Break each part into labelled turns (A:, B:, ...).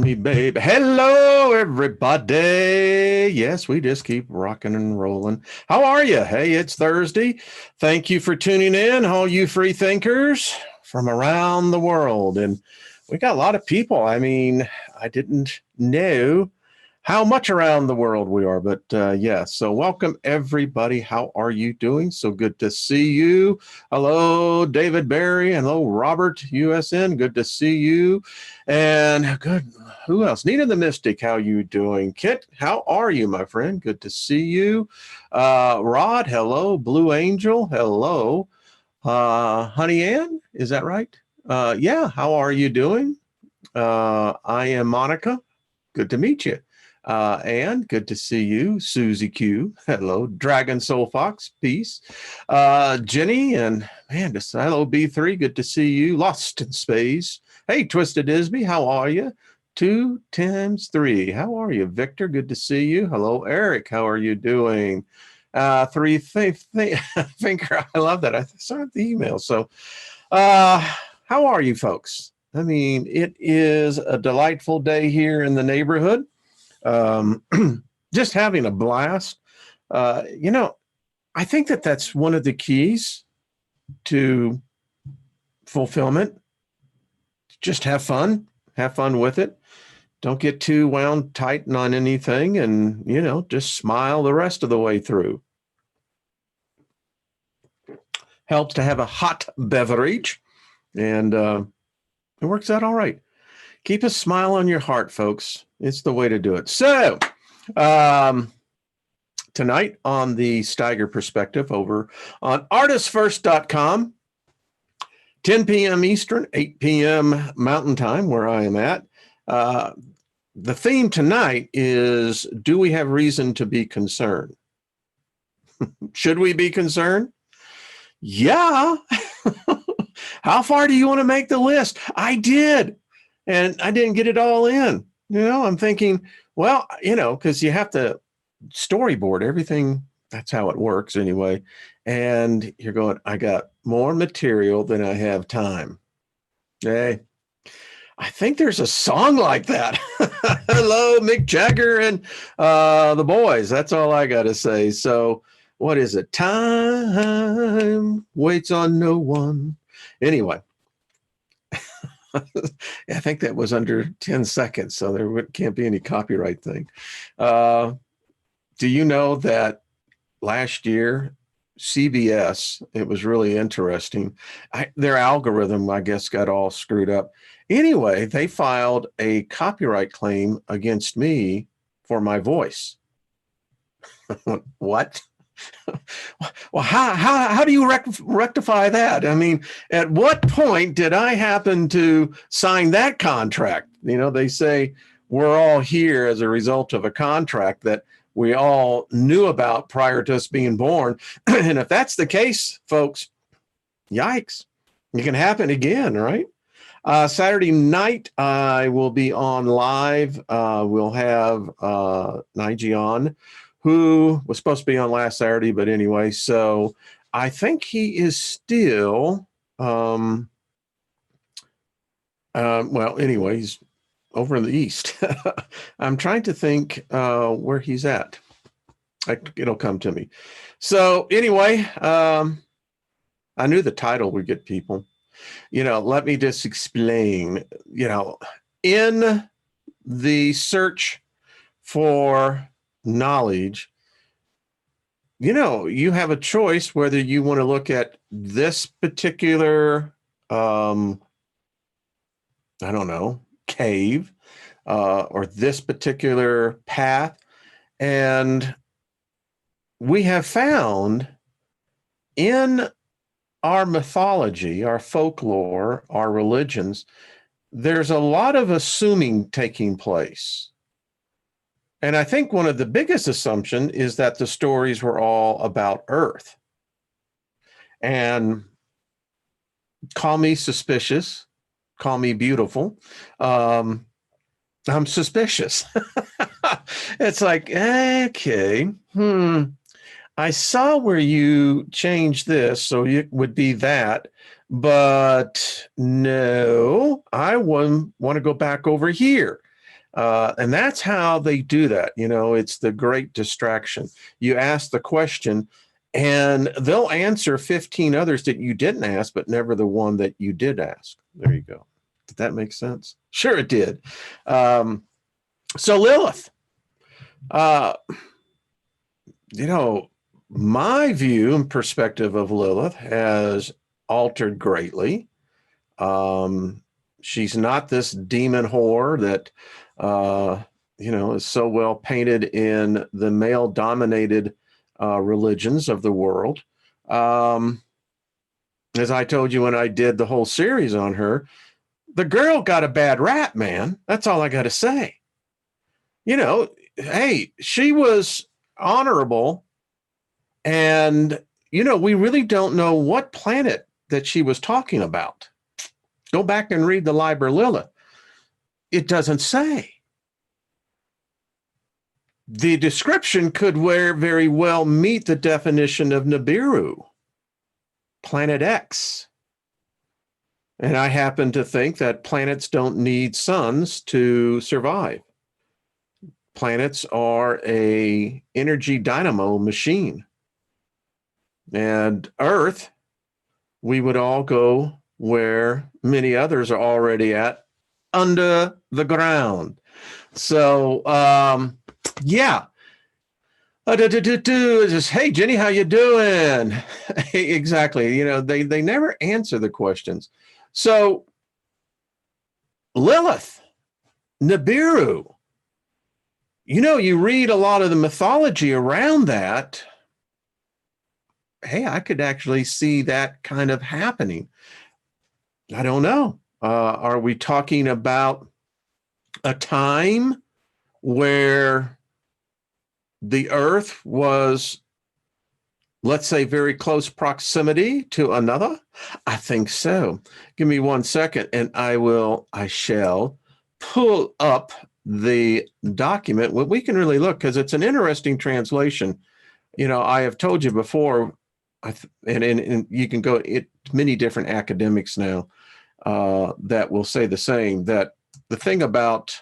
A: me, babe. Hello, everybody. Yes, we just keep rocking and rolling. How are you? Hey, it's Thursday. Thank you for tuning in, all you free thinkers from around the world. And we got a lot of people. I mean, I didn't know how much around the world we are, but yeah. So welcome, everybody. How are you doing? So good to see you. Hello, David Barry. Hello, Robert USN. Good to see you. And good. Who else? Nina the Mystic. How you doing? Kit, how are you, my friend? Good to see you. Rod, hello. Blue Angel, hello. Honey Ann, is that right? Yeah. How are you doing? I am Monica. Good to meet you. And good to see you, Susie Q. Hello, Dragon Soul Fox. Peace. Jenny and man, just hello B3. Good to see you. Lost in Space. Hey, Twisted Isby. How are you? 2 times 3. How are you, Victor? Good to see you. Hello, Eric. How are you doing? Three Thinker. I love that. I saw the email. So, how are you, folks? I mean, it is a delightful day here in the neighborhood. Just having a blast. I think that that's one of the keys to fulfillment. Just have fun with it. Don't get too wound tight on anything, and just smile the rest of the way through. Helps to have a hot beverage, and it works out all right. Keep a smile on your heart, folks. It's the way to do it. So, tonight on the Steiger Perspective over on artistfirst.com, 10 p.m. Eastern, 8 p.m. Mountain Time, where I am at. The theme tonight is, do we have reason to be concerned? Should we be concerned? Yeah. How far do you want to make the list? I did. And I didn't get it all in. I'm thinking, well, because you have to storyboard everything. That's how it works anyway. And you're going, I got more material than I have time. Hey, I think there's a song like that. Hello, Mick Jagger and the boys. That's all I got to say. So what is it? Time waits on no one. Anyway. I think that was under 10 seconds, so there can't be any copyright thing. Do you know that last year, CBS, it was really interesting. Their algorithm, I guess, got all screwed up. Anyway, they filed a copyright claim against me for my voice. What? Well, how do you rectify that? I mean, at what point did I happen to sign that contract? They say we're all here as a result of a contract that we all knew about prior to us being born. And if that's the case, folks, yikes, it can happen again, right? Saturday night, I will be on live. We'll have Nige on, who was supposed to be on last Saturday, but anyway, so I think he is still, well, anyway, he's over in the East. I'm trying to think where he's at. It'll come to me. So anyway, I knew the title would get people. Let me just explain, in the search for knowledge, you have a choice whether you want to look at this particular I don't know, cave or this particular path. And we have found in our mythology, our folklore, our religions, there's a lot of assuming taking place. And I think one of the biggest assumptions is that the stories were all about Earth. And call me suspicious, call me beautiful. I'm suspicious. It's like, okay, I saw where you changed this, so it would be that. But no, I want to go back over here. And that's how they do that. You know, it's the great distraction. You ask the question and they'll answer 15 others that you didn't ask, but never the one that you did ask. There you go. Did that make sense? Sure, it did. So Lilith, you know, my view and perspective of Lilith has altered greatly. She's not this demon whore that, you know, is so well painted in the male-dominated religions of the world. As I told you when I did the whole series on her, the girl got a bad rap, man. That's all I got to say. You know, hey, she was honorable. And, you know, we really don't know what planet that she was talking about. Go back and read the Liber Lilith. It doesn't say. The description could very well meet the definition of Nibiru, Planet X. And I happen to think that planets don't need suns to survive. Planets are a energy dynamo machine. And Earth, we would all go where many others are already at, under the ground. So, yeah. Just, hey, Jenny, how you doing? Exactly. You know, they never answer the questions. So, Lilith, Nibiru, you know, you read a lot of the mythology around that. Hey, I could actually see that kind of happening. I don't know. Are we talking about a time where the Earth was, let's say, very close proximity to another? I think so. Give me 1 second and I shall pull up the document. Well, we can really look because it's an interesting translation. You know, I have told you before, and you can go to many different academics now that will say the same, that the thing about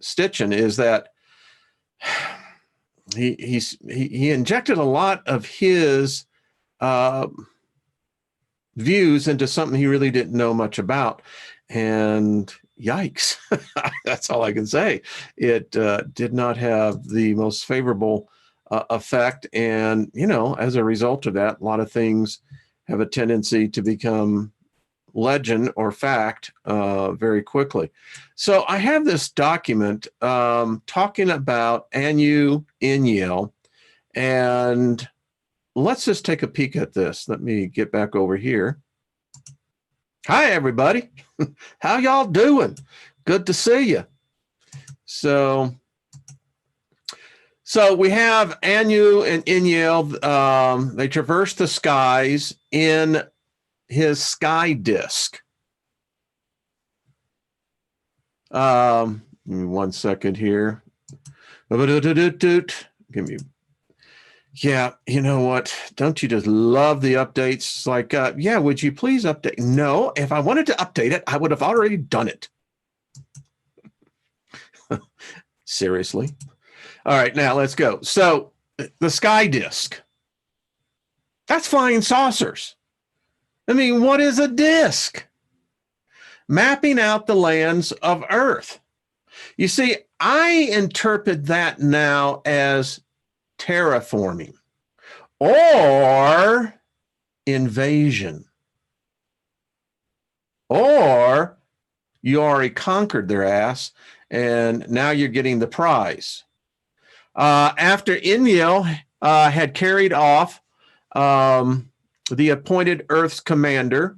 A: Stitchin is that he injected a lot of his views into something he really didn't know much about, and yikes, that's all I can say. It did not have the most favorable effect, and you know, as a result of that, a lot of things have a tendency to become legend or fact very quickly. So I have this document talking about Anu, Enlil, and let's just take a peek at this. Let me get back over here. Hi, everybody. How y'all doing? Good to see you. So we have Anu and Enlil. They traverse the skies in his sky disk. Give me 1 second here. Give me. Yeah, you know what? Don't you just love the updates? It's like, yeah, would you please update? No, if I wanted to update it, I would have already done it. Seriously. All right, now let's go. So the sky disk, that's flying saucers. I mean, what is a disk? Mapping out the lands of Earth. You see, I interpret that now as terraforming or invasion, or you already conquered their ass and now you're getting the prize. After Enlil had carried off the appointed Earth's commander,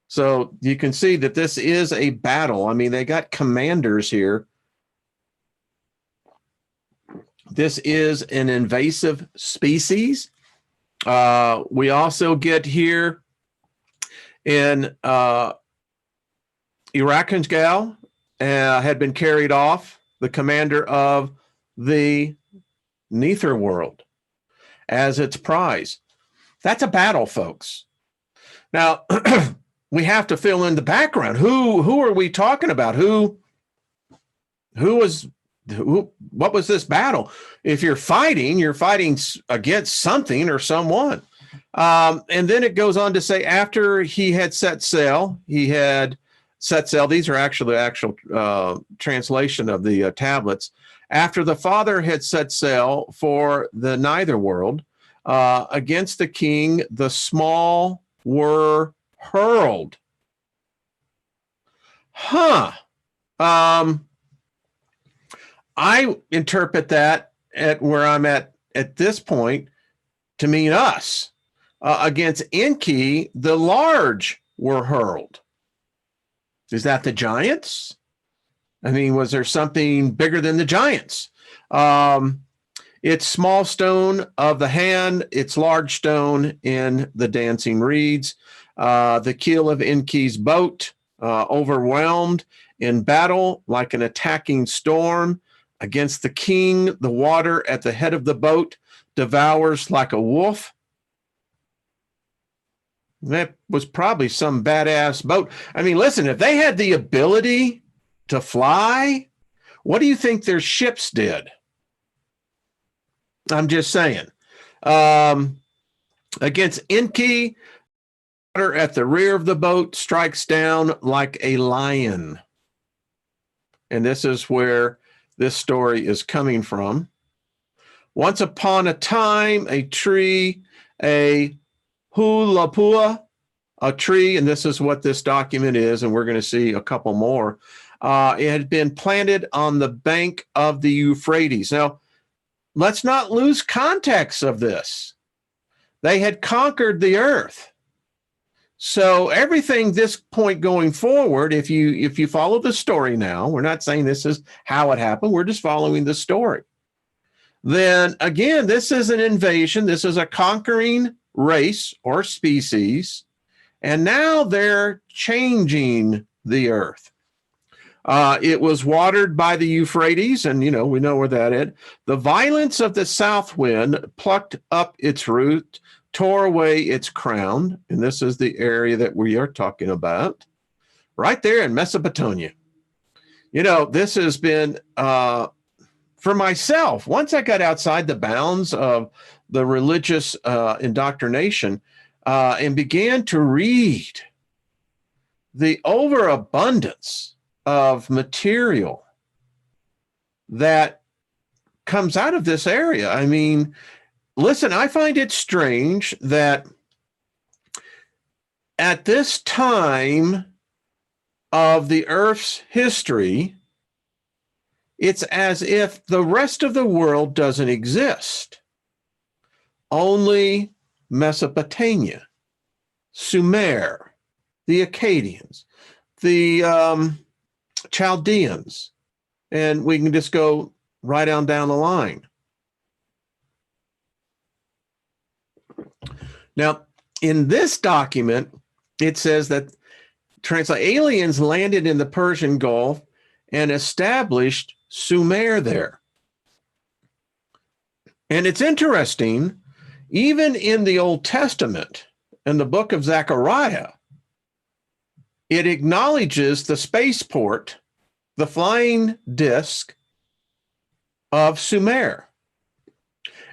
A: so you can see that this is a battle. I mean, they got commanders here. This is an invasive species. We also get here in Irakangal had been carried off, the commander of the Nether world, as its prize. That's a battle, folks. Now, we have to fill in the background. Who are we talking about? Who what was this battle? If you're fighting against something or someone. And then it goes on to say, after he had set sail, these are actual translation of the tablets. After the father had set sail for the neither world, against the king, the small were hurled. I interpret that at where I'm at this point to mean us. Against Enki, the large were hurled. Is that the giants? I mean, was there something bigger than the giants? It's small stone of the hand, it's large stone in the dancing reeds. The keel of Enki's boat, overwhelmed in battle like an attacking storm. Against the king, the water at the head of the boat devours like a wolf. That was probably some badass boat. I mean, listen, if they had the ability to fly, what do you think their ships did? I'm just saying. Against Enki, water at the rear of the boat strikes down like a lion. And this is where this story is coming from. Once upon a time, a tree, a huluppu, a tree, and this is what this document is, and we're going to see a couple more. It had been planted on the bank of the Euphrates. Now, let's not lose context of this. They had conquered the earth. So everything this point going forward, if you follow the story now, we're not saying this is how it happened, we're just following the story. Then again, this is an invasion, this is a conquering race or species, and now they're changing the earth. It was watered by the Euphrates, and we know where that is. The violence of the south wind plucked up its root, tore away its crown, and this is the area that we are talking about, right there in Mesopotamia. This has been, for myself, once I got outside the bounds of the religious indoctrination and began to read the overabundance of material that comes out of this area. I mean, listen, I find it strange that at this time of the Earth's history, it's as if the rest of the world doesn't exist. Only Mesopotamia, Sumer, the Akkadians, the Chaldeans, and we can just go right on down the line. Now, in this document, it says that aliens landed in the Persian Gulf and established Sumer there. And it's interesting, even in the Old Testament, in the book of Zechariah, it acknowledges the spaceport, the flying disc of Sumer.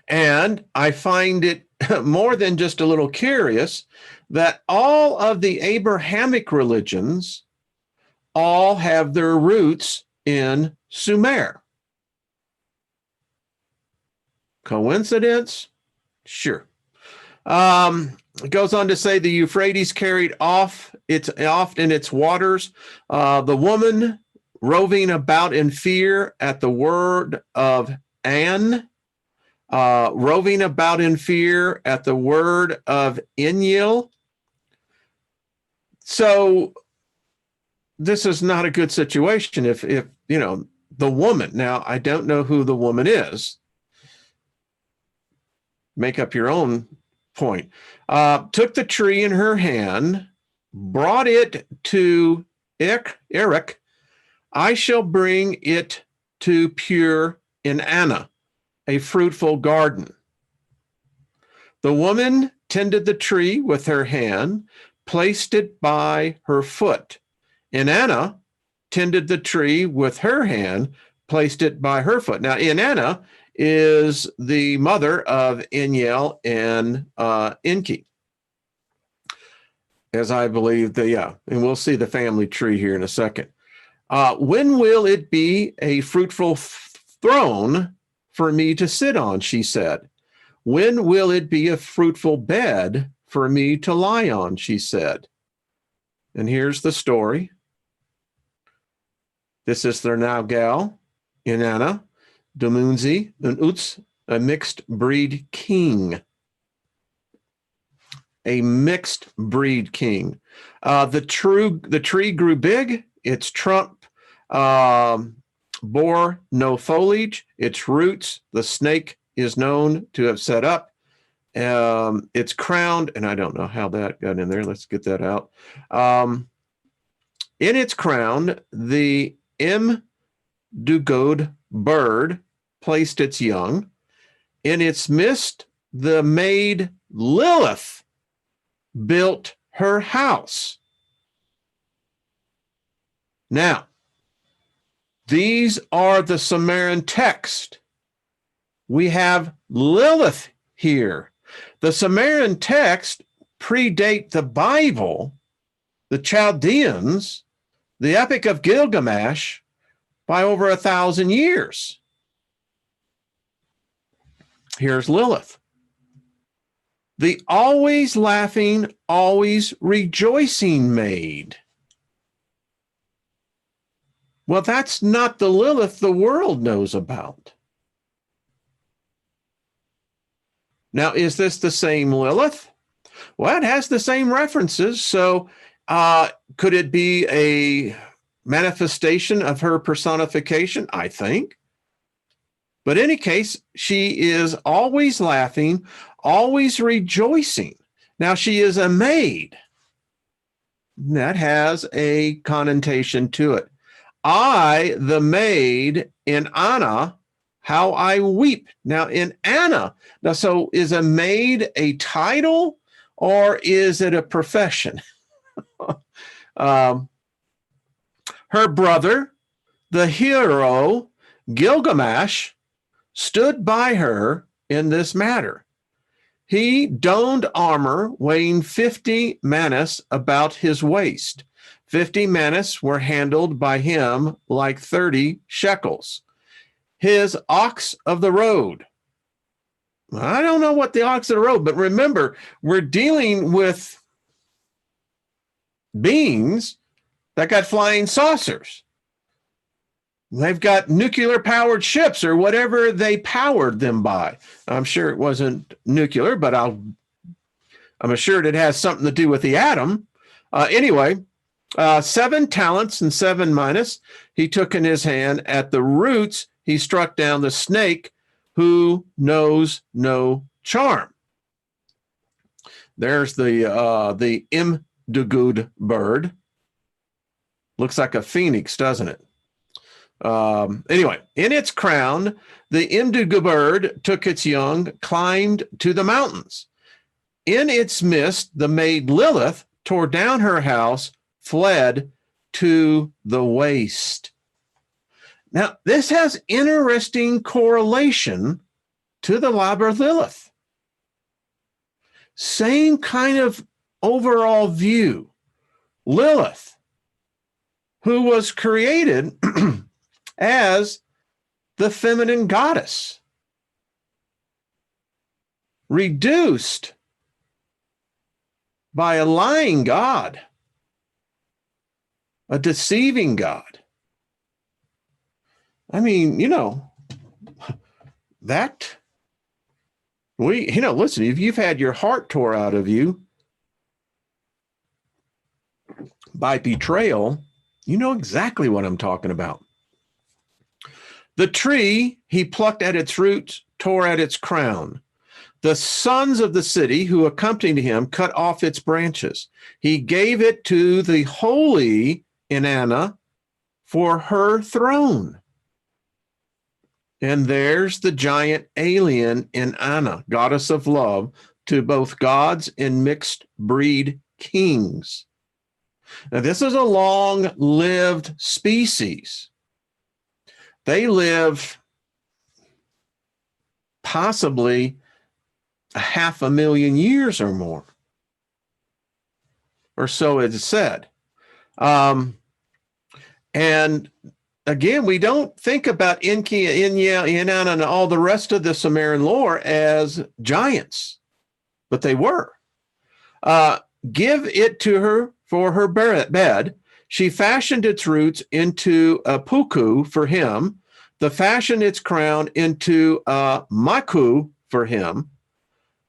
A: And I find it more than just a little curious that all of the Abrahamic religions all have their roots in Sumer. Coincidence? Sure. It goes on to say the Euphrates carried off in its waters the woman roving about in fear at the word of An, roving about in fear at the word of Enlil. So this is not a good situation if the woman, now I don't know who the woman is. Make up your own point. Took the tree in her hand, brought it to Eric. I shall bring it to pure in Anna, a fruitful garden. The woman tended the tree with her hand, placed it by her foot. In Anna, tended the tree with her hand, placed it by her foot. Now, Inanna is the mother of Enlil and Enki, as I believe and we'll see the family tree here in a second. When will it be a fruitful throne for me to sit on, she said. When will it be a fruitful bed for me to lie on, she said. And here's the story. This is their now gal, Inanna, Dumunzi, and Uts, a mixed breed king. A mixed breed king. The tree grew big. Its trunk bore no foliage. Its roots, the snake is known to have set up. It's crowned, and I don't know how that got in there. Let's get that out. In its crown, the Mdugod bird placed its young. In its midst, the maid Lilith built her house. Now, these are the Sumerian text. We have Lilith here. The Sumerian text predate the Bible, the Chaldeans, the Epic of Gilgamesh, by over 1,000 years. Here's Lilith. The always laughing, always rejoicing maid. Well, that's not the Lilith the world knows about. Now, is this the same Lilith? Well, it has the same references. So could it be a manifestation of her personification? I think. But in any case, she is always laughing, always rejoicing. Now, she is a maid. That has a connotation to it. I, the maid, in Anna, how I weep. Now, in Anna, now, so is a maid a title or is it a profession? Her brother, the hero Gilgamesh, stood by her in this matter. He donned armor weighing 50 manas about his waist. 50 manas were handled by him like 30 shekels. His ox of the road. I don't know what the ox of the road, but remember, we're dealing with beings that got flying saucers. They've got nuclear powered ships or whatever they powered them by. I'm sure it wasn't nuclear, but I'm assured it has something to do with the atom. Anyway, 7 talents and 7 minas he took in his hand. At the roots, he struck down the snake who knows no charm. There's the Mdugud bird. Looks like a phoenix, doesn't it? Anyway, in its crown, the Mdugud bird took its young, climbed to the mountains. In its midst, the maid Lilith tore down her house, fled to the waste. Now, this has interesting correlation to the Labyrinth Lilith. Same kind of overall view. Lilith, who was created as the feminine goddess, reduced by a lying God, a deceiving God. I mean, listen, if you've had your heart tore out of you by betrayal, you know exactly what I'm talking about. The tree he plucked at its roots, tore at its crown. The sons of the city who accompanied him cut off its branches. He gave it to the holy Inanna for her throne. And there's the giant alien Inanna, goddess of love to both gods and mixed breed kings. Now, this is a long-lived species. They live possibly 500,000 years or more, or so it's said. And again, we don't think about Enki, Enlil, and all the rest of the Sumerian lore as giants, but they were. Give it to her for her bed. She fashioned its roots into a puku for him, the fashioned its crown into a maku for him.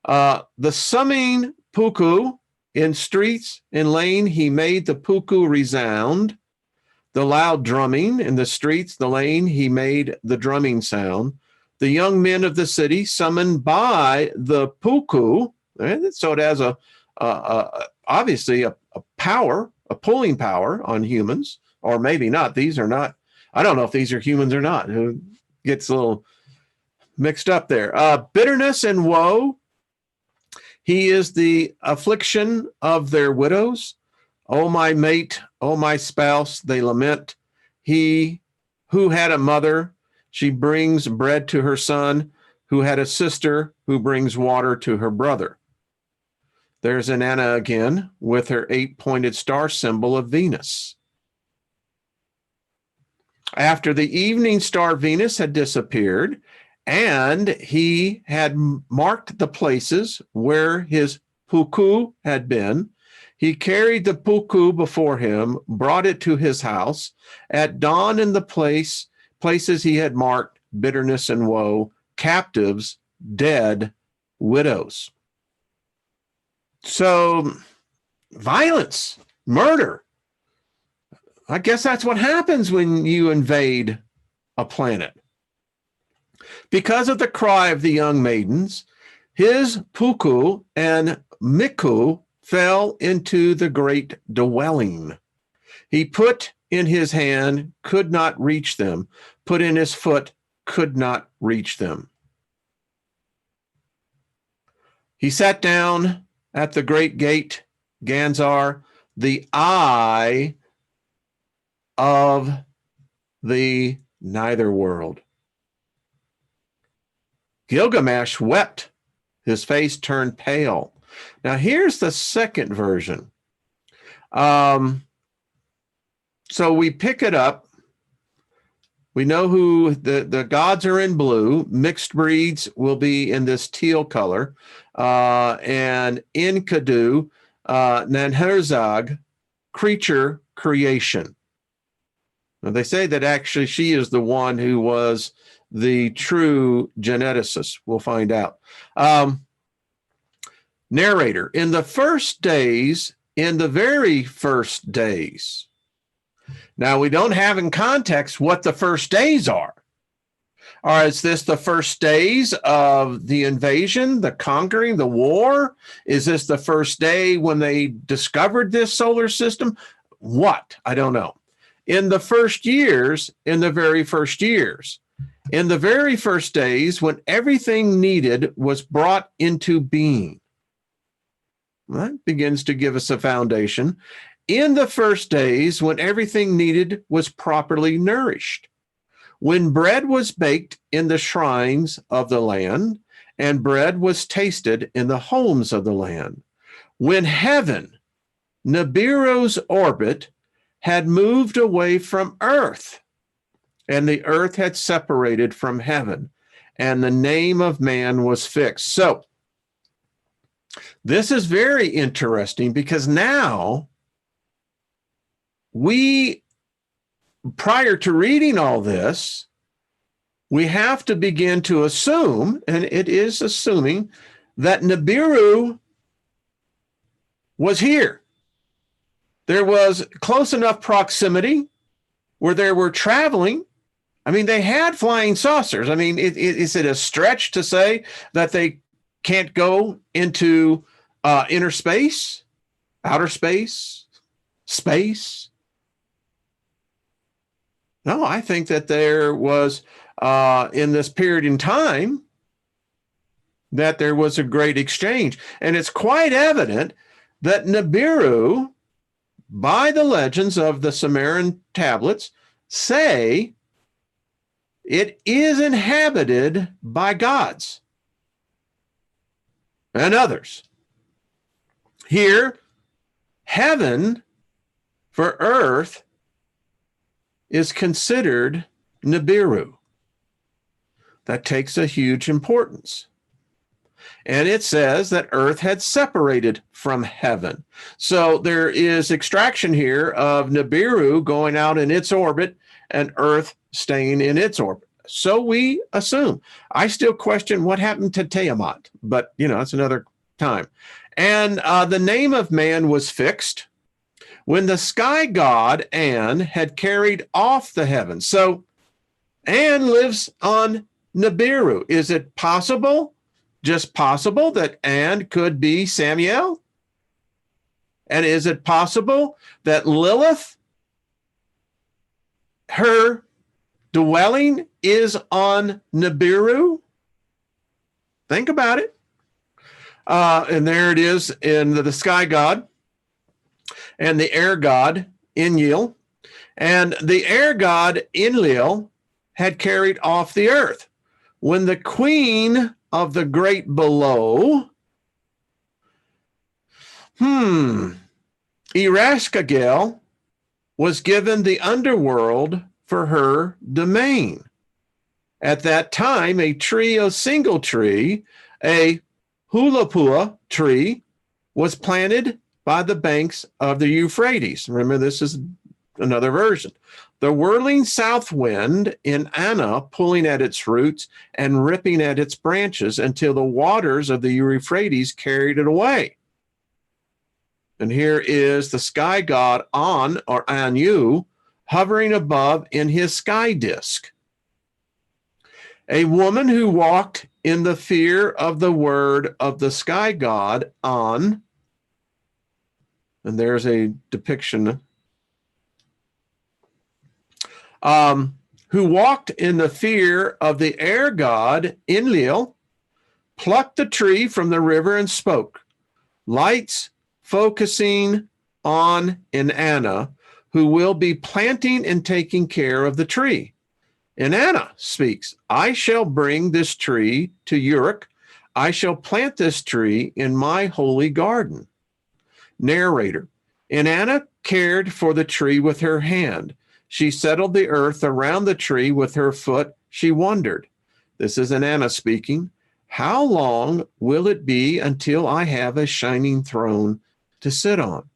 A: The summing puku in streets and lane, he made the puku resound. The loud drumming in the streets, the lane, he made the drumming sound. The young men of the city, summoned by the puku, so it has obviously a power, a pulling power on humans, or maybe not. These are not, I don't know if these are humans or not. It gets a little mixed up there. Bitterness and woe. He is the affliction of their widows. O my mate, O my spouse, they lament. He who had a mother, she brings bread to her son, who had a sister, who brings water to her brother. There's Inanna again with her 8-pointed star symbol of Venus. After the evening star Venus had disappeared, and he had marked the places where his puku had been, he carried the puku before him, brought it to his house. At dawn in the places he had marked, bitterness and woe, captives, dead, widows. So violence, murder. I guess that's what happens when you invade a planet. Because of the cry of the young maidens, his puku and miku fell into the great dwelling. He put in his hand, could not reach them, put in his foot, could not reach them. He sat down at the great gate, Ganzar, the eye of the neither world. Gilgamesh wept. His face turned pale. Now, here's the second version. So we pick it up. We know who the gods are in blue. Mixed breeds will be in this teal color. And Enkidu, Nanherzog, creature creation. Now, they say that actually she is the one who was the true geneticist. We'll find out. Narrator, in the very first days. Now, we don't have in context what the first days are. Or is this the first days of the invasion, the conquering, the war? Is this the first day when they discovered this solar system? What? I don't know. In the very first years, in the very first days when everything needed was brought into being. That begins to give us a foundation. In the first days when everything needed was properly nourished. When bread was baked in the shrines of the land, and bread was tasted in the homes of the land. When heaven, Nibiru's orbit, had moved away from earth, and the earth had separated from heaven, and the name of man was fixed. So, this is very interesting because now prior to reading all this, we have to begin to assume, and it is assuming, that Nibiru was here. There was close enough proximity where they were traveling. I mean, they had flying saucers. I mean, is it a stretch to say that they can't go into inner space, outer space, space? No, I think that there was, in this period in time, that there was a great exchange. And it's quite evident that Nibiru by the legends of the Sumerian tablets, say it is inhabited by gods and others. Here, heaven for earth is considered Nibiru. That takes a huge importance. And it says that earth had separated from heaven. So there is extraction here of Nibiru going out in its orbit and earth staying in its orbit. So we assume. I still question what happened to Tiamat, but that's another time. And the name of man was fixed when the sky god An had carried off the heavens. So An lives on Nibiru. Is it possible, just possible, that An could be Samael? And is it possible that Lilith, her dwelling is on Nibiru? Think about it. And there it is in the sky god and the air god Enlil. And the air god Enlil had carried off the earth. When the queen of the great below, Erashkigal, was given the underworld for her domain. At that time, a single tree, a huluppu tree, was planted by the banks of the Euphrates. Remember, this is another version. The whirling south wind in Anna pulling at its roots and ripping at its branches until the waters of the Euphrates carried it away. And here is the sky god An, or Anu, hovering above in his sky disk. A woman who walked in the fear of the word of the sky god An, and there's a depiction, who walked in the fear of the air god Enlil, plucked the tree from the river and spoke. Lights focusing on Inanna, who will be planting and taking care of the tree. Inanna speaks, I shall bring this tree to Uruk. I shall plant this tree in my holy garden. Narrator, Inanna cared for the tree with her hand. She settled the earth around the tree with her foot. She wondered. This is Inanna speaking. How long will it be until I have a shining throne to sit on?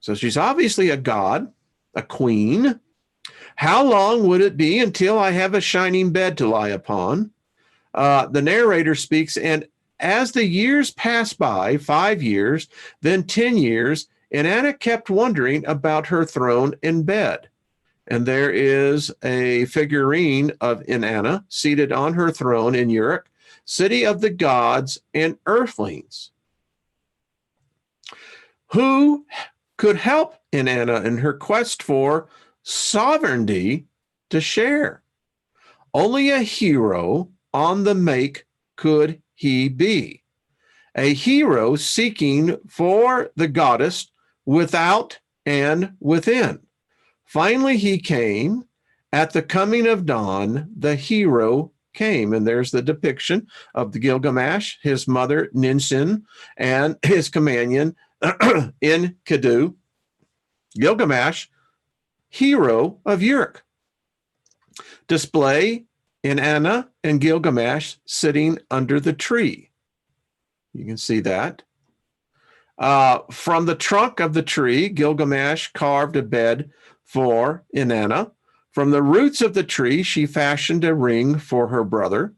A: So she's obviously a god, a queen. How long would it be until I have a shining bed to lie upon? The narrator speaks, and as the years passed by, 5 years, then 10 years, Inanna kept wondering about her throne and bed. And there is a figurine of Inanna seated on her throne in Uruk, city of the gods and earthlings. Who could help Inanna in her quest for sovereignty to share? Only a hero on the make could he be. A hero seeking for the goddess without and within. Finally, he came. At the coming of dawn, the hero came. And there's the depiction of the Gilgamesh, his mother Ninsin, and his companion Enkidu. Gilgamesh, hero of Uruk. Display Inanna and Gilgamesh sitting under the tree. You can see that. From the trunk of the tree, Gilgamesh carved a bed for Inanna. From the roots of the tree, she fashioned a ring for her brother.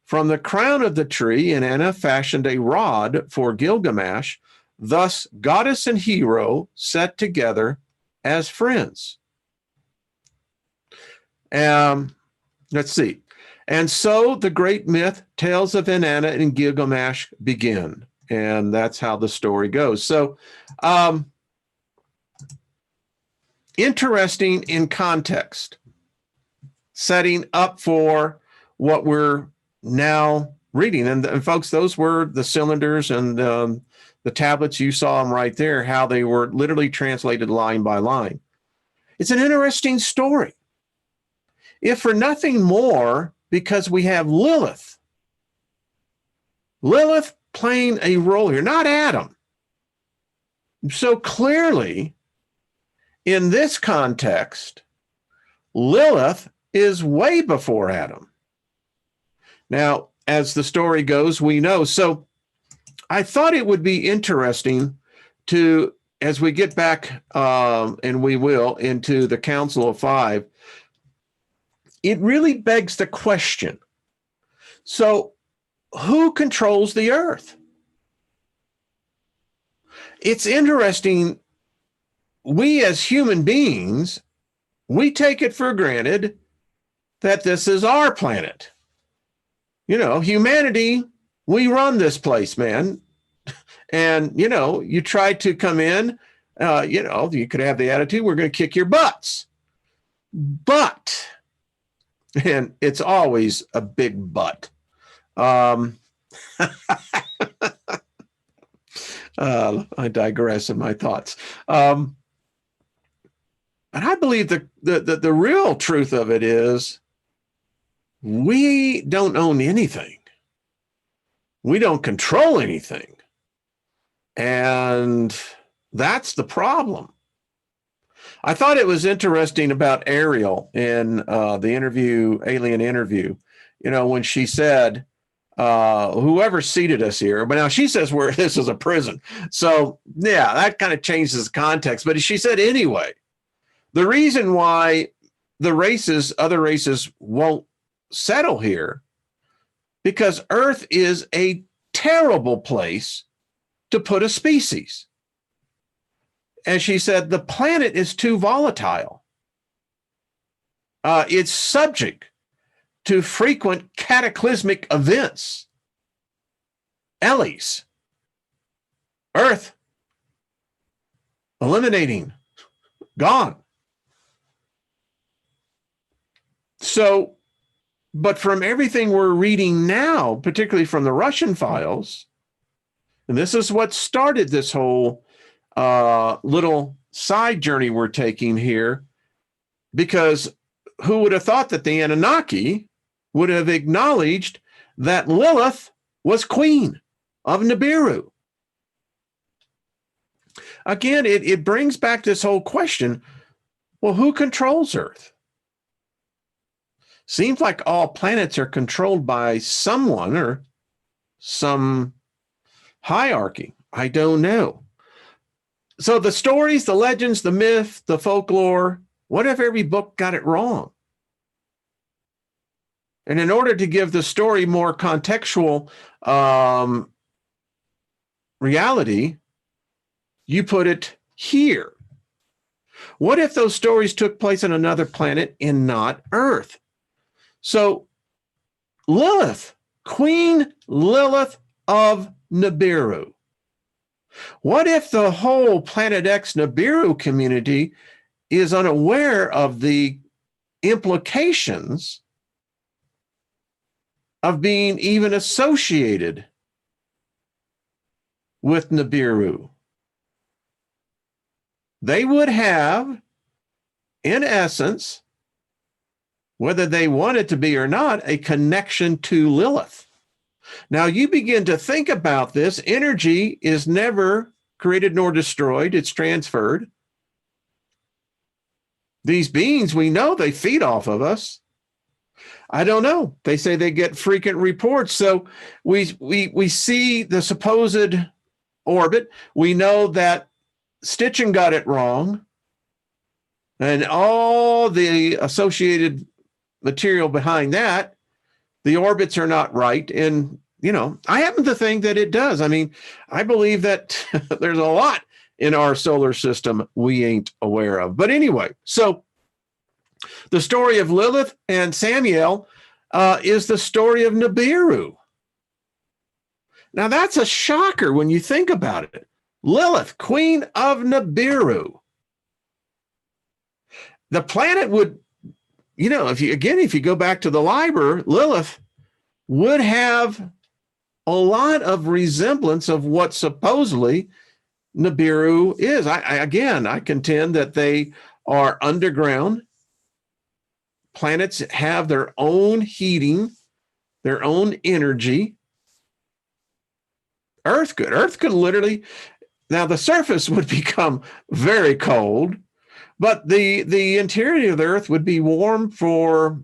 A: From the crown of the tree, Inanna fashioned a rod for Gilgamesh. Thus, goddess and hero sat together as friends. Let's see. And so the great myth, Tales of Inanna and Gilgamesh, begin. And that's how the story goes. So, interesting in context, setting up for what we're now reading. And folks, those were the cylinders and the tablets. You saw them right there, how they were literally translated line by line. It's an interesting story. If for nothing more, because we have Lilith. Lilith playing a role here, not Adam. So clearly, in this context, Lilith is way before Adam. Now, as the story goes, we know. So I thought it would be interesting to, as we get back, and we will, into the Council of Five, it really begs the question. So who controls the earth? It's interesting. We as human beings, we take it for granted that this is our planet. You know, humanity, we run this place, man. And, you know, you try to come in, you know, you could have the attitude, we're going to kick your butts. But, and it's always a big but. I digress in my thoughts. But I believe the real truth of it is we don't own anything. We don't control anything. And that's the problem. I thought it was interesting about Ariel in the interview, Alien Interview, you know, when she said, whoever seated us here, but now she says this is a prison. So yeah, that kind of changes the context. But she said, anyway, the reason why the other races won't settle here, because Earth is a terrible place to put a species. And she said, the planet is too volatile. It's subject to frequent cataclysmic events. Ellie's. Earth. Eliminating. Gone. So, but from everything we're reading now, particularly from the Russian files, and this is what started this whole little side journey we're taking here, because who would have thought that the Anunnaki would have acknowledged that Lilith was queen of Nibiru? Again, it brings back this whole question, well, who controls Earth? Seems like all planets are controlled by someone or some hierarchy. I don't know. So the stories, the legends, the myth, the folklore, what if every book got it wrong? And in order to give the story more contextual reality, you put it here. What if those stories took place on another planet and not Earth? So Lilith, Queen Lilith of Nibiru. What if the whole Planet X Nibiru community is unaware of the implications of being even associated with Nibiru? They would have, in essence, whether they want it to be or not, a connection to Lilith. Now you begin to think about this. Energy is never created nor destroyed. It's transferred. These beings, we know they feed off of us. I don't know. They say they get frequent reports. So we see the supposed orbit. We know that Stitchin got it wrong. And all the associated material behind that, the orbits are not right. And, you know, I happen to think that it does. I mean, I believe that there's a lot in our solar system we ain't aware of. But anyway, so the story of Lilith and Samael is the story of Nibiru. Now, that's a shocker when you think about it. Lilith, queen of Nibiru. The planet would, you know, if you go back to the Liber, Lilith would have a lot of resemblance of what supposedly Nibiru is. I contend that they are underground. Planets have their own heating, their own energy. Earth could literally, now the surface would become very cold, but the interior of the Earth would be warm for,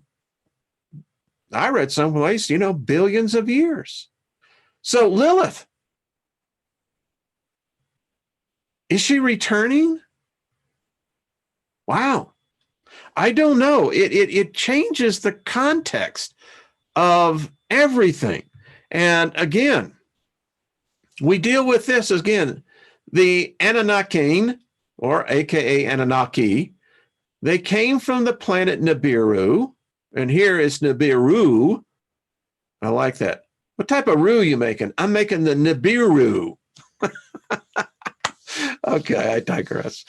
A: I read someplace, billions of years. So Lilith, is she returning? Wow. I don't know. It changes the context of everything. And again, we deal with this again, the Anunnaki, or AKA Anunnaki. They came from the planet Nibiru, and here is Nibiru. I like that. What type of roux you making? I'm making the Nibiru. Okay, I digress.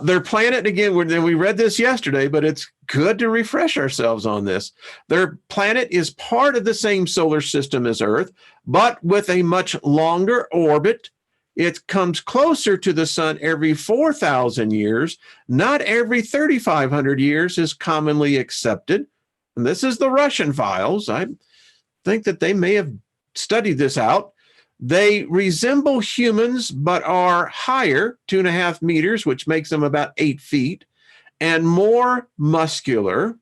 A: Their planet, again, we read this yesterday, but it's good to refresh ourselves on this. Their planet is part of the same solar system as Earth, but with a much longer orbit. It comes closer to the sun every 4,000 years, not every 3,500 years is commonly accepted. And this is the Russian files. I think that they may have studied this out. They resemble humans, but are higher, 2.5 meters, which makes them about 8 feet, and more muscular.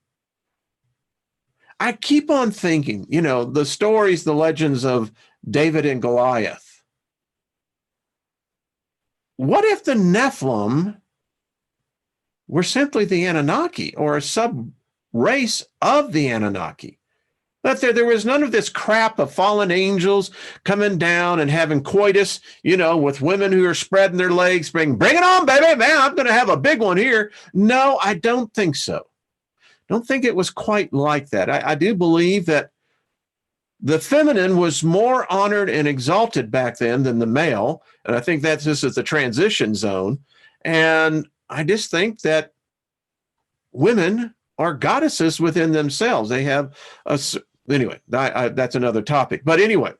A: I keep on thinking, the stories, the legends of David and Goliath. What if the Nephilim were simply the Anunnaki, or a sub-race of the Anunnaki? That there was none of this crap of fallen angels coming down and having coitus, with women who are spreading their legs, bring it on, baby, man, I'm going to have a big one here. No, I don't think so. Don't think it was quite like that. I do believe that the feminine was more honored and exalted back then than the male. And I think this is the transition zone. And I just think that women are goddesses within themselves. They have anyway, that's another topic. But anyway,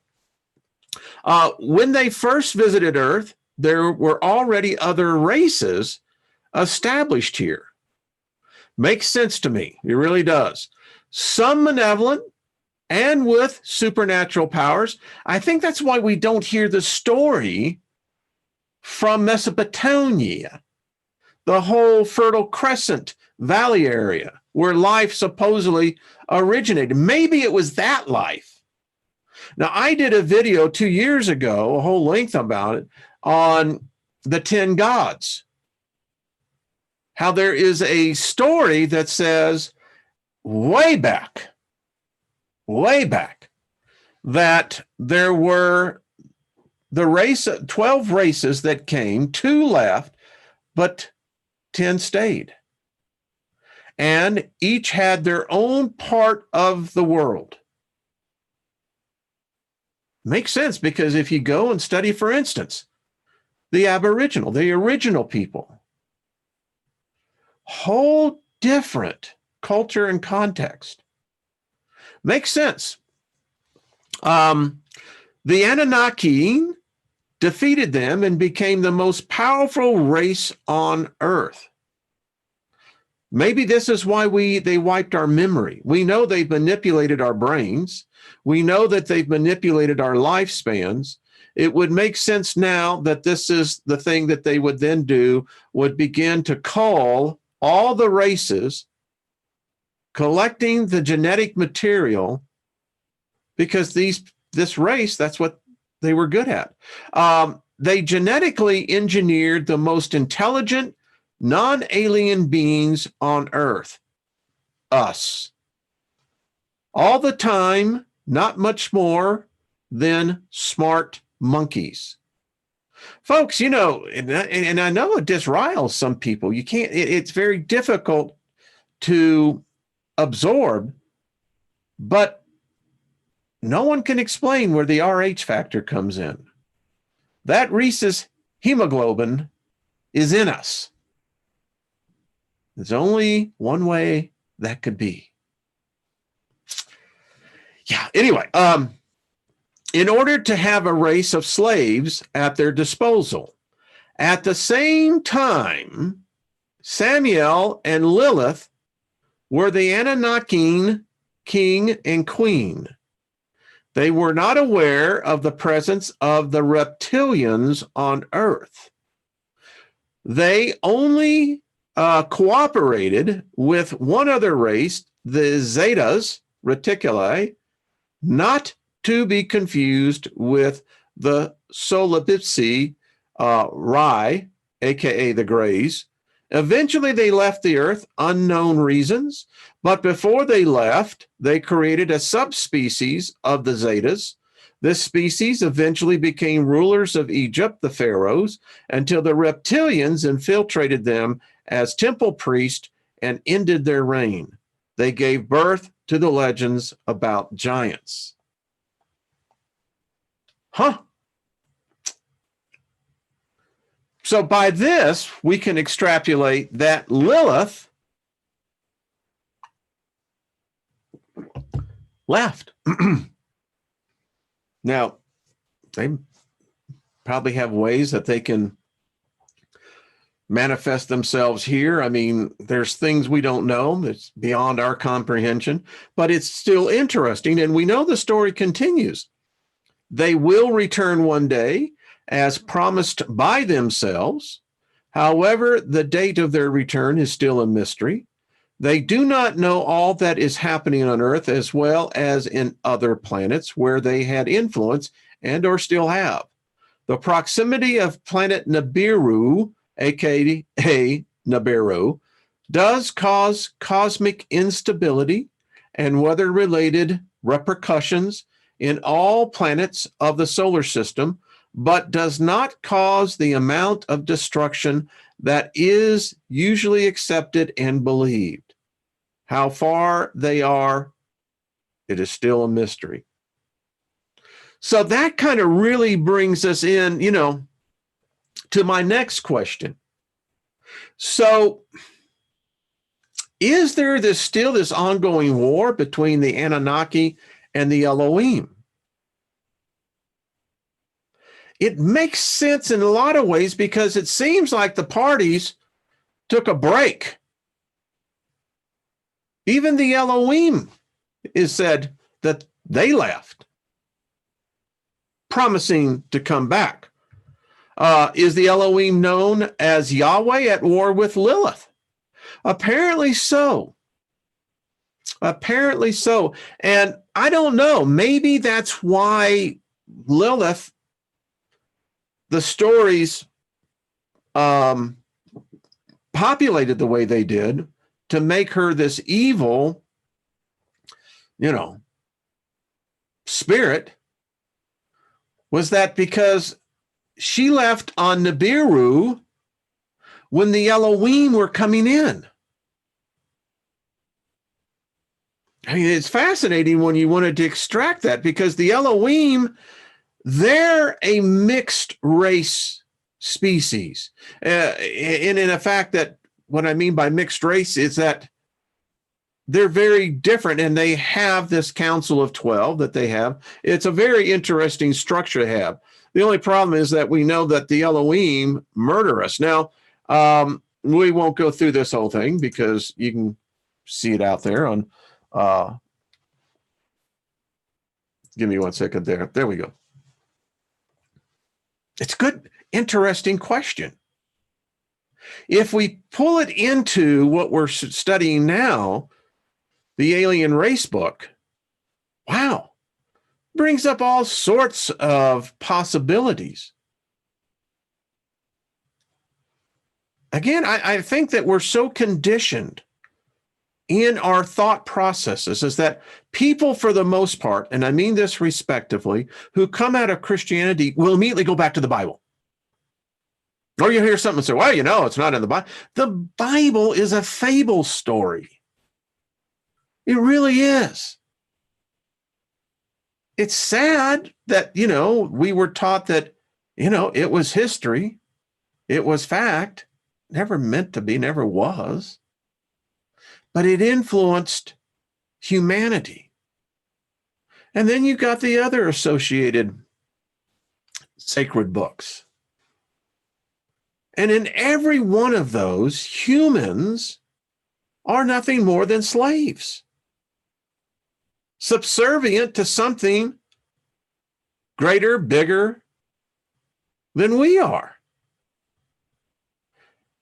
A: when they first visited Earth, there were already other races established here. Makes sense to me. It really does. Some malevolent and with supernatural powers. I think that's why we don't hear the story from Mesopotamia, the whole Fertile Crescent Valley area where life supposedly originated. Maybe it was that life. Now, I did a video 2 years ago, a whole length about it, on the 10 gods. How there is a story that says way back, that there were 12 races that came, 2 left, but 10 stayed. And each had their own part of the world. Makes sense, because if you go and study, for instance, the Aboriginal, the original people, whole different culture and context. Makes sense. The Anunnaki defeated them and became the most powerful race on Earth. Maybe this is why they wiped our memory. We know they've manipulated our brains. We know that they've manipulated our lifespans. It would make sense now that this is the thing that they would then do, would begin to cull all the races, collecting the genetic material, because this race, that's what they were good at. They genetically engineered the most intelligent, non-alien beings on Earth, us. All the time, not much more than smart monkeys. Folks, and I know it disriles some people. You can't, it's very difficult to absorb, but no one can explain where the RH factor comes in. That rhesus hemoglobin is in us. There's only one way that could be. Yeah, anyway, in order to have a race of slaves at their disposal. At the same time, Samael and Lilith were the Anunnaki king and queen. They were not aware of the presence of the reptilians on Earth. They only cooperated with one other race, the Zetas Reticuli, not to be confused with the Solipsi Rai, aka the Greys. Eventually, they left the Earth, unknown reasons, but before they left, they created a subspecies of the Zetas. This species eventually became rulers of Egypt, the pharaohs, until the reptilians infiltrated them as temple priests and ended their reign. They gave birth to the legends about giants. Huh? So by this, we can extrapolate that Lilith left. Now, they probably have ways that they can manifest themselves here. I mean, there's things we don't know that's beyond our comprehension, but it's still interesting. And we know the story continues. They will return one day as promised by themselves. However, the date of their return is still a mystery. They do not know all that is happening on Earth as well as in other planets where they had influence and or still have. The proximity of planet Nibiru, aka Nibiru, does cause cosmic instability and weather-related repercussions in all planets of the solar system, but does not cause the amount of destruction that is usually accepted and believed. How far they are, it is still a mystery. So that kind of really brings us in, to my next question. So is there still this ongoing war between the Anunnaki and the Elohim? It makes sense in a lot of ways because it seems like the parties took a break. Even the Elohim is said that they left, promising to come back. Is the Elohim known as Yahweh at war with Lilith? Apparently so. Apparently so. And I don't know, maybe that's why Lilith, the stories populated the way they did to make her this evil, spirit, was that because she left on Nibiru when the Elohim were coming in. I mean, it's fascinating when you wanted to extract that because the Elohim, they're a mixed race species. And in a fact that what I mean by mixed race is that they're very different and they have this council of 12 that they have. It's a very interesting structure to have. The only problem is that we know that the Elohim murder us. Now, we won't go through this whole thing because you can see it out there on, give me 1 second there. There we go. It's a good, interesting question. If we pull it into what we're studying now, the Alien Race book, wow, brings up all sorts of possibilities. Again, I think that we're so conditioned in our thought processes is that people, for the most part, and I mean this respectively, who come out of Christianity will immediately go back to the Bible. Or you hear something and say, well, it's not in the Bible. The Bible is a fable story. It really is. It's sad that, we were taught that, it was history. It was fact. Never meant to be, never was. But it influenced humanity. And then you got the other associated sacred books. And in every one of those, humans are nothing more than slaves, subservient to something greater, bigger than we are.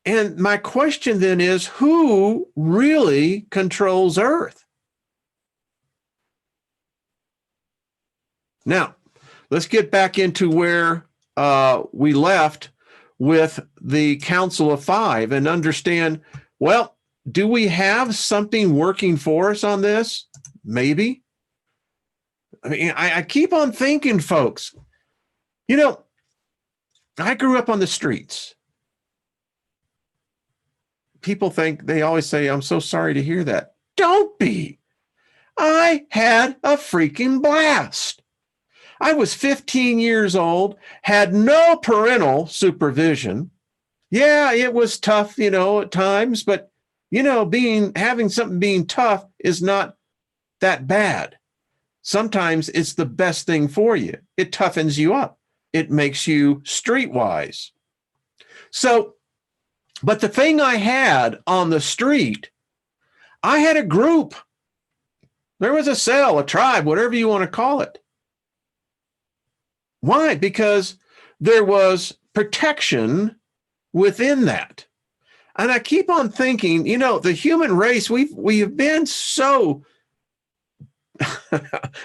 A: And my question then is, who really controls Earth? Now, let's get back into where we left with the Council of Five and understand, well, do we have something working for us on this? Maybe. I mean, I keep on thinking, folks, you know, I grew up on the streets. People think, they always say, I'm so sorry to hear that. Don't be. I had a freaking blast. I was 15 years old, had no parental supervision. Yeah, it was tough, at times, but having something being tough is not that bad. Sometimes it's the best thing for you. It toughens you up. It makes you streetwise. So, but the thing I had on the street, I had a group. There was a cell, a tribe, whatever you want to call it. Why? Because there was protection within that. And I keep on thinking, the human race, we have been so, I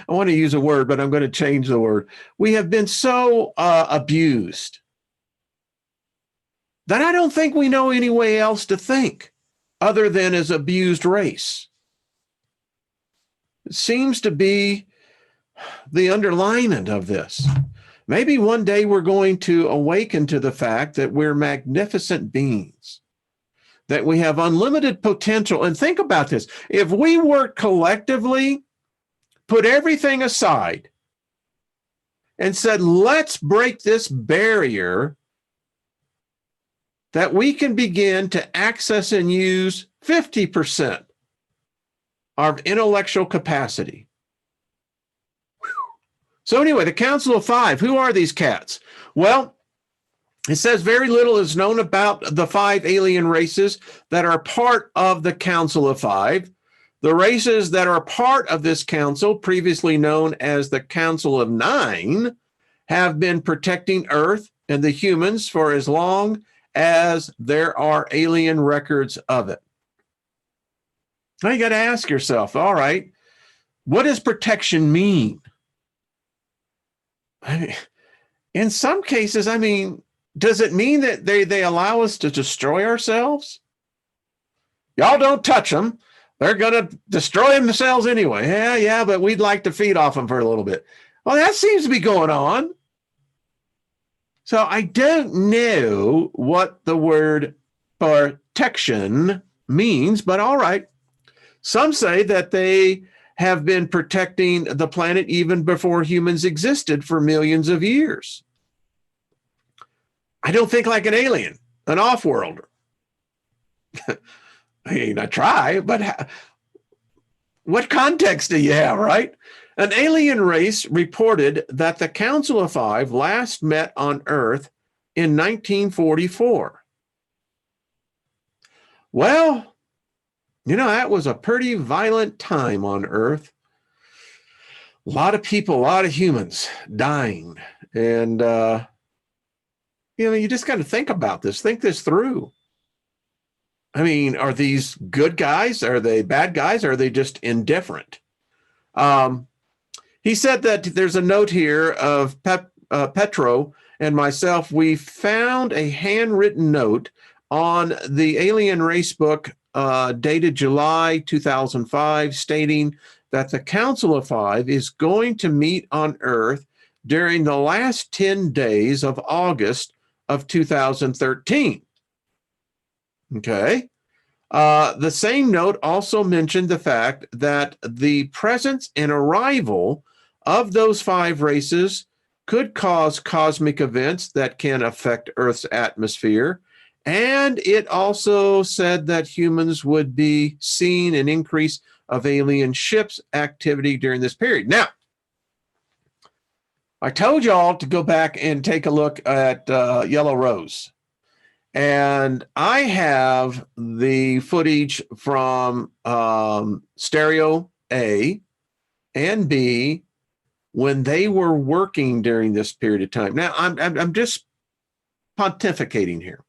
A: want to use a word, but I'm going to change the word. We have been so abused that I don't think we know any way else to think other than as abused race. It seems to be the underlinement of this. Maybe one day we're going to awaken to the fact that we're magnificent beings, that we have unlimited potential. And think about this. If we work collectively, put everything aside, and said, let's break this barrier, that we can begin to access and use 50% of intellectual capacity. So anyway, the Council of Five, who are these cats? Well, it says very little is known about the 5 alien races that are part of the Council of Five. The races that are part of this council, previously known as the Council of Nine, have been protecting Earth and the humans for as long as there are alien records of it. Now you got to ask yourself, all right, what does protection mean? In some cases, does it mean that they allow us to destroy ourselves? Y'all don't touch them. They're going to destroy themselves anyway. Yeah, but we'd like to feed off them for a little bit. Well, that seems to be going on. So I don't know what the word protection means, but all right. Some say that they have been protecting the planet even before humans existed for millions of years. I don't think like an alien, an off-worlder. I try, but what context do you have, right? An alien race reported that the Council of Five last met on Earth in 1944. Well, that was a pretty violent time on Earth. A lot of people, a lot of humans dying. And, you just got to think about this, think this through. Are these good guys? Are they bad guys? Or are they just indifferent? He said that there's a note here of Petro and myself. We found a handwritten note on the Alien Race book dated July 2005, stating that the Council of Five is going to meet on Earth during the last 10 days of August of 2013. Okay. The same note also mentioned the fact that the presence and arrival of those 5 races could cause cosmic events that can affect Earth's atmosphere. And it also said that humans would be seeing an increase of alien ships activity during this period. Now, I told y'all to go back and take a look at Yellow Rose. And I have the footage from Stereo A and B when they were working during this period of time. Now, I'm just pontificating here.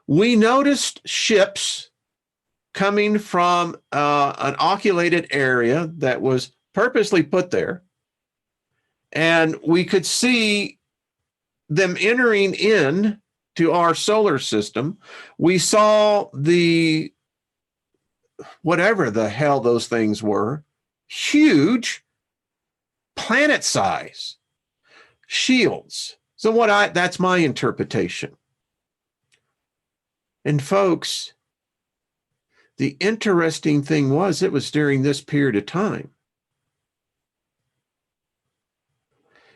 A: We noticed ships coming from an oculated area that was purposely put there. And we could see them entering in to our solar system. We saw the, whatever the hell those things were, huge planet size shields. So that's my interpretation. And folks, the interesting thing was it was during this period of time.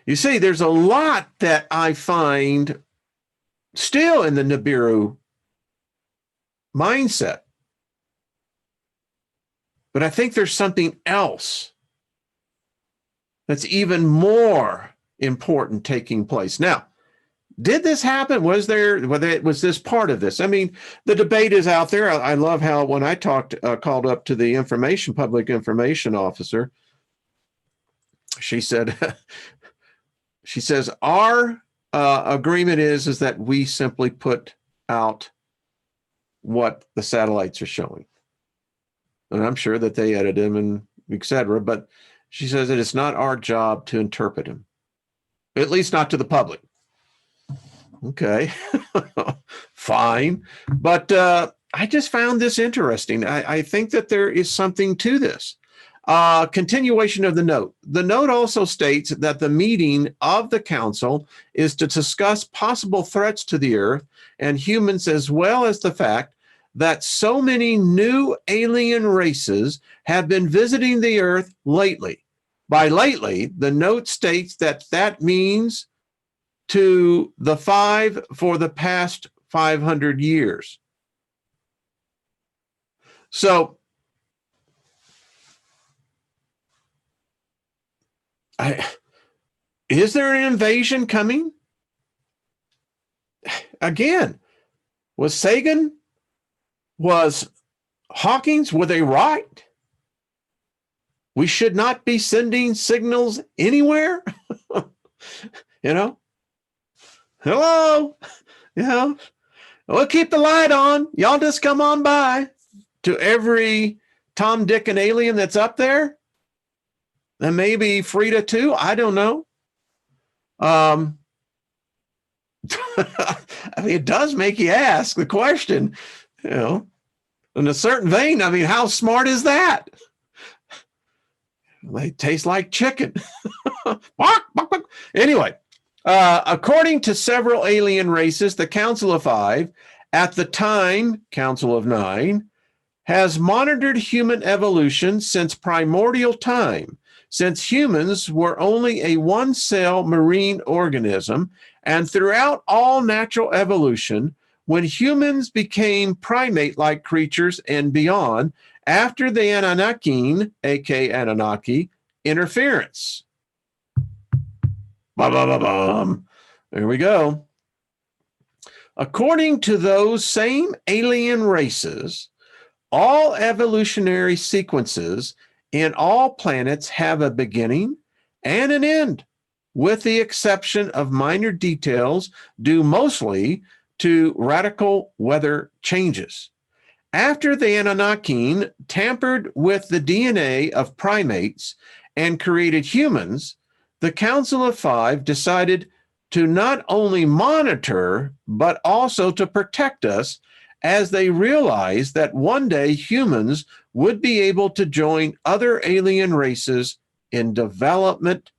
A: You see, there's a lot that I find still in the Nibiru mindset. But I think there's something else that's even more important taking place. Now, did this happen? Was this part of this? I mean, the debate is out there. I love how when I called up to the public information officer, she said, she says, our agreement is that we simply put out what the satellites are showing. And I'm sure that they edit them and et cetera, but she says that it's not our job to interpret them, at least not to the public. Okay, fine. But I just found this interesting. I think that there is something to this. Continuation of the note. The note also states that the meeting of the council is to discuss possible threats to the Earth and humans, as well as the fact that so many new alien races have been visiting the Earth lately. By lately, the note states that means to the 5 for the past 500 years. So, is there an invasion coming? Again, was Sagan, was Hawkins, were they right? We should not be sending signals anywhere? You know? Hello? You know? We'll keep the light on. Y'all just come on by. To every Tom, Dick, and alien that's up there. And maybe Frida too. I don't know. I mean, it does make you ask the question, you know, in a certain vein. I mean, how smart is that? They taste like chicken. Anyway, according to several alien races, the Council of Five, at the time, Council of Nine, has monitored human evolution since primordial time, since humans were only a one-cell marine organism, and throughout all natural evolution, when humans became primate-like creatures and beyond, after the Anunnaki, aka Anunnaki, interference. There we go. According to those same alien races, all evolutionary sequences in all planets have a beginning and an end, with the exception of minor details due mostly to radical weather changes. After the Anunnaki tampered with the DNA of primates and created humans, the Council of Five decided to not only monitor, but also to protect us, as they realized that one day humans would be able to join other alien races in development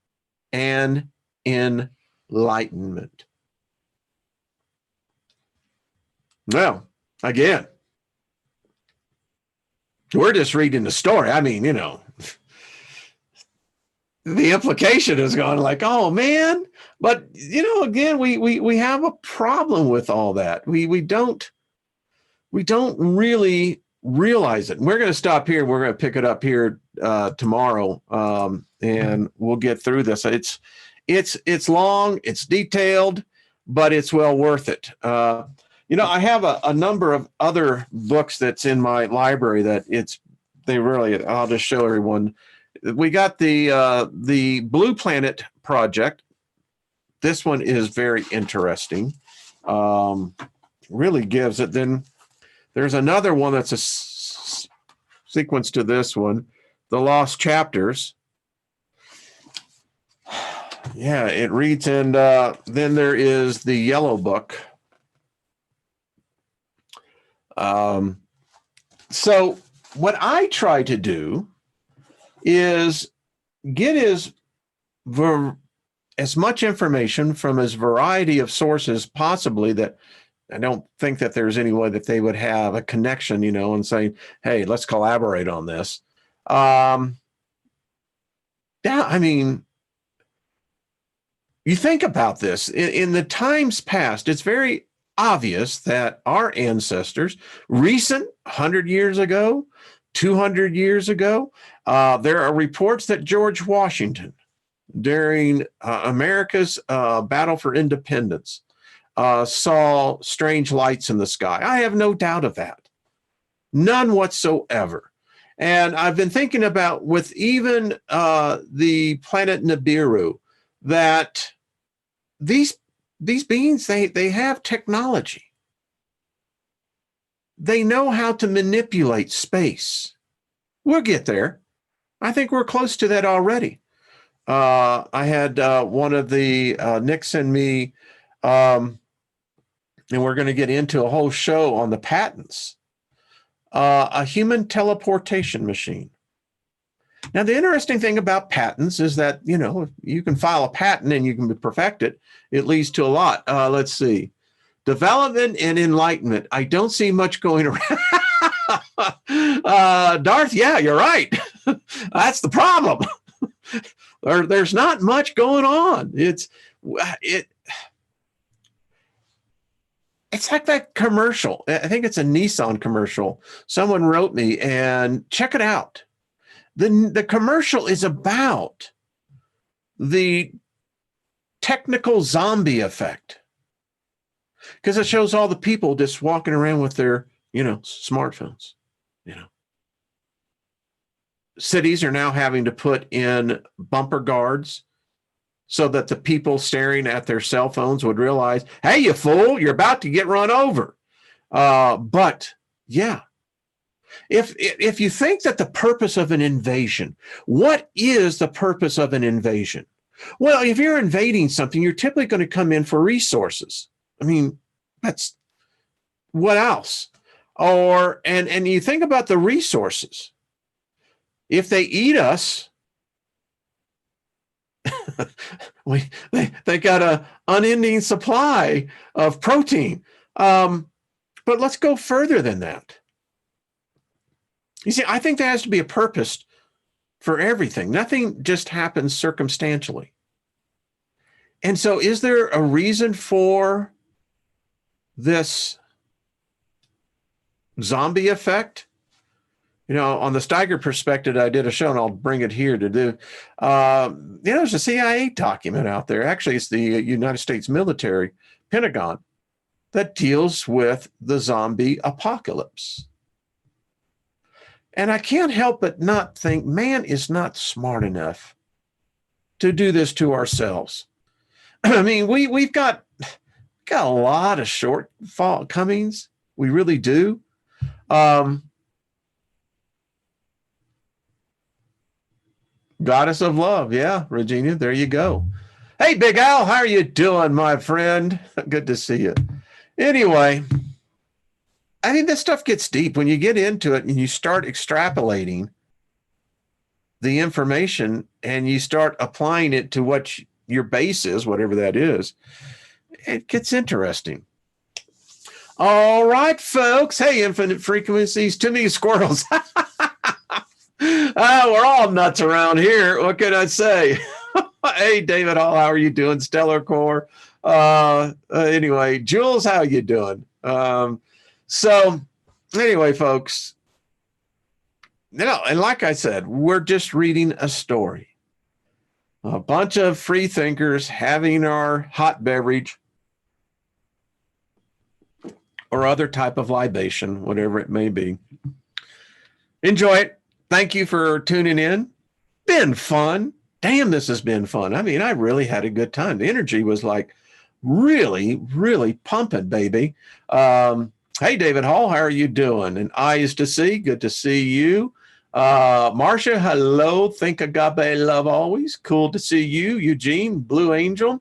A: and enlightenment. Well, again, we're just reading the story. I mean, you know, the implication is going like, oh man, but you know, again, we have a problem with all that. We don't really realize it. And we're going to stop here. We're going to pick it up here tomorrow, and we'll get through this. It's long, it's detailed, but it's well worth it. I have a number of other books that's in my library that I'll just show everyone. We got the Blue Planet Project. This one is very interesting. Really gives it. Then there's another one that's a sequence to this one, The Lost Chapters. Yeah, it reads, and then there is the Yellow Book. So what I try to do is get as much information from as variety of sources possibly that I don't think that there's any way that they would have a connection, and saying, hey, let's collaborate on this. Yeah, I mean, you think about this. In the times past, it's very obvious that our ancestors, recent 100 years ago, 200 years ago, there are reports that George Washington, during America's battle for independence, saw strange lights in the sky. I have no doubt of that. None whatsoever. And I've been thinking about with even the planet Nibiru, that these beings, they have technology. They know how to manipulate space. We'll get there. I think we're close to that already. I had one of the Nick send me, and we're going to get into a whole show on the patents, a human teleportation machine. Now, the interesting thing about patents is that, you can file a patent and you can perfect it. It leads to a lot. Let's see. Development and enlightenment. I don't see much going around. Darth, yeah, you're right. That's the problem. There's not much going on. It's like that commercial. I think it's a Nissan commercial. Someone wrote me, and check it out. The commercial is about the technical zombie effect, because it shows all the people just walking around with their, smartphones. Cities are now having to put in bumper guards so that the people staring at their cell phones would realize, hey, you fool, you're about to get run over. But yeah, if you think that the purpose of an invasion, what is the purpose of an invasion? Well, if you're invading something, you're typically going to come in for resources. I mean, that's what else? And you think about the resources. If they eat us, they got an unending supply of protein. But let's go further than that. You see, I think there has to be a purpose for everything. Nothing just happens circumstantially. And so is there a reason for this zombie effect? On the Steiger perspective, I did a show, and I'll bring it here to do. There's a CIA document out there. Actually, it's the United States military, Pentagon, that deals with the zombie apocalypse. And I can't help but not think man is not smart enough to do this to ourselves. I mean, we've got a lot of shortcomings. We really do. Goddess of love. Yeah, Regina, there you go. Hey, Big Al, how are you doing, my friend? Good to see you. Anyway, I mean, this stuff gets deep when you get into it and you start extrapolating the information and you start applying it to what your base is, whatever that is. It gets interesting. All right, folks. Hey, infinite frequencies, too many squirrels. We're all nuts around here. What can I say? Hey, David Hall, how are you doing? Stellar Core. Anyway, Jules, how you doing? So anyway, folks, No, and like I said, we're just reading a story. A bunch of free thinkers having our hot beverage or other type of libation, whatever it may be. Enjoy it. Thank you for tuning in. Been fun. Damn, this has been fun. I mean, I really had a good time. The energy was like really, really pumping, baby. Hey, David Hall, how are you doing? And eyes to see, good to see you. Marcia, hello. Think agape love always. Cool to see you. Eugene, Blue Angel.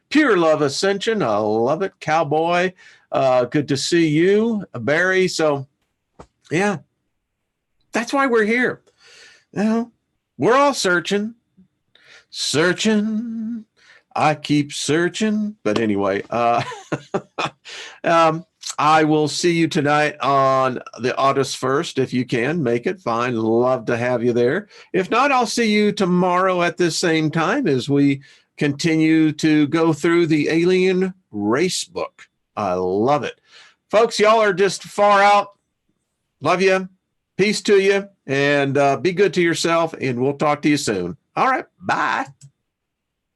A: Pure Love Ascension. I love it. Cowboy, good to see you. Barry. So, yeah, that's why we're here. You know, we're all searching. I keep searching. But anyway, I will see you tonight on the August 1st. If you can make it, fine. Love to have you there. If not, I'll see you tomorrow at this same time as we continue to go through the alien race book. I love it. Folks, y'all are just far out. Love you. Peace to you. And be good to yourself. And we'll talk to you soon. All right. Bye.